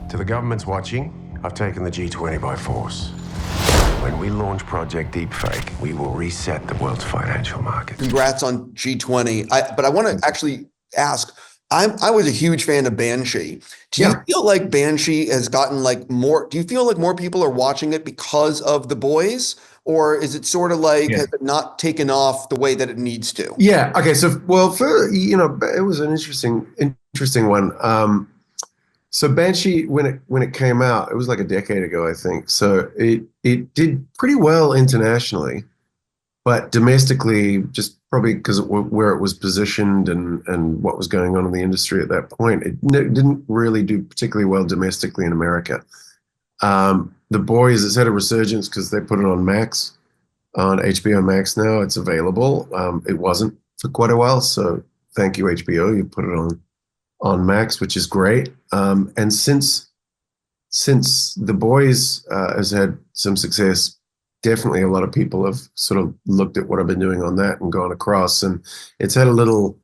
To the government's watching, I've taken the G20 by force. When we launch Project Deepfake, we will reset the world's financial market. Congrats on G20. But I want to actually ask, I was a huge fan of Banshee. Do you feel like Banshee has gotten like more, do you feel like more people are watching it because of The Boys? Or is it sort of like, has it not taken off the way that it needs to? Yeah. Okay. So, well, it was an interesting one. So Banshee, when it came out, it was like a decade ago, I think. So it did pretty well internationally, but domestically, just probably because where it was positioned and what was going on in the industry at that point, it didn't really do particularly well domestically in America. The Boys, it's had a resurgence because they put it on Max, on HBO Max now. It's available. It wasn't for quite a while, so thank you, HBO. You put it on Max, which is great. And since The Boys has had some success, definitely a lot of people have sort of looked at what I've been doing on that and gone across, and it's had a little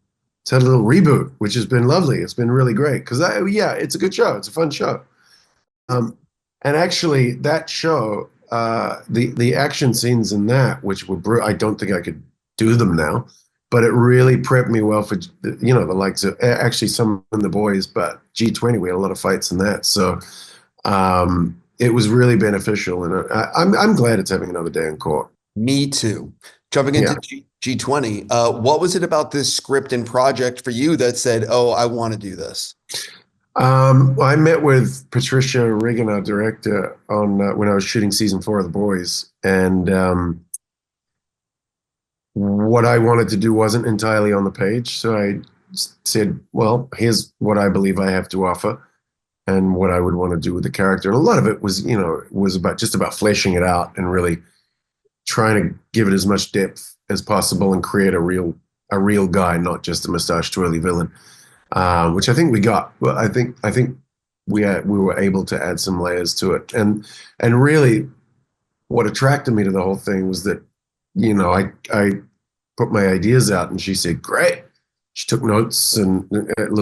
reboot, which has been lovely. It's been really great because it's a good show. It's a fun show. And actually, that show, the action scenes in that, which were I don't think I could do them now, but it really prepped me well for the likes of actually some in The Boys, but G20 we had a lot of fights in that, so it was really beneficial, and I'm glad it's having another day in court. Me too. Jumping into G20, what was it about this script and project for you that said, "Oh, I want to do this"? I met with Patricia Regan, our director, on when I was shooting season 4 of The Boys, and what I wanted to do wasn't entirely on the page. So I said, well, here's what I believe I have to offer and what I would want to do with the character. And a lot of it was, was about fleshing it out and really trying to give it as much depth as possible and create a real guy, not just a mustache twirly villain, which I think we got. Well, I think we were able to add some layers to it. And really what attracted me to the whole thing was that, I put my ideas out and she said, great. She took notes and at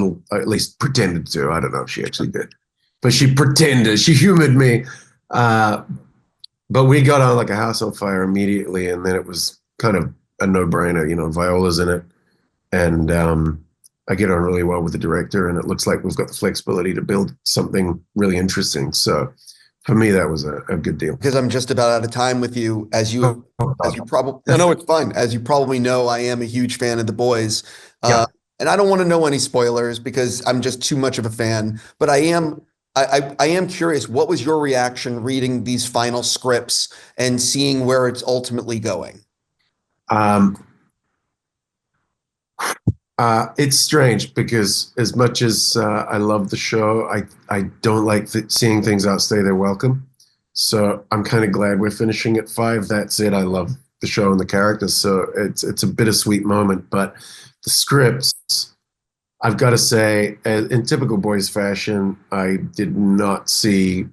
least pretended to. I don't know if she actually did, but she pretended. She humored me. But we got on like a house on fire immediately, and then it was kind of a no-brainer. Viola's in it, and I get on really well with the director, and it looks like we've got the flexibility to build something really interesting. So for me, that was a good deal. Because I'm just about out of time with you, as you probably it's fine. As you probably know, I am a huge fan of The Boys, and I don't want to know any spoilers because I'm just too much of a fan. But I am curious. What was your reaction reading these final scripts and seeing where it's ultimately going? It's strange because as much as I love the show, I don't like seeing things outstay their welcome. So I'm kind of glad we're finishing at 5. That said, I love the show and the characters, so it's a bittersweet moment. But the scripts, I've got to say, in typical Boys fashion, I did not see.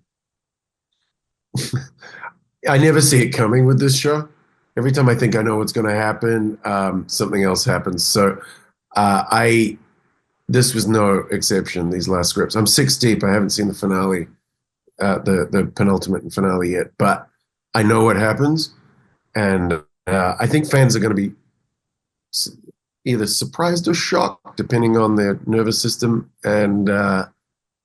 I never see it coming with this show. Every time I think I know what's going to happen, something else happens. So. This was no exception, these last scripts. I'm 6 deep. I haven't seen the finale, the penultimate finale yet, but I know what happens. And I think fans are going to be either surprised or shocked, depending on their nervous system, and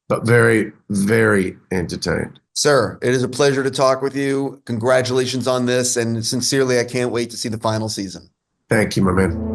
but very, very entertained. Sir, it is a pleasure to talk with you. Congratulations on this. And sincerely, I can't wait to see the final season. Thank you, my man.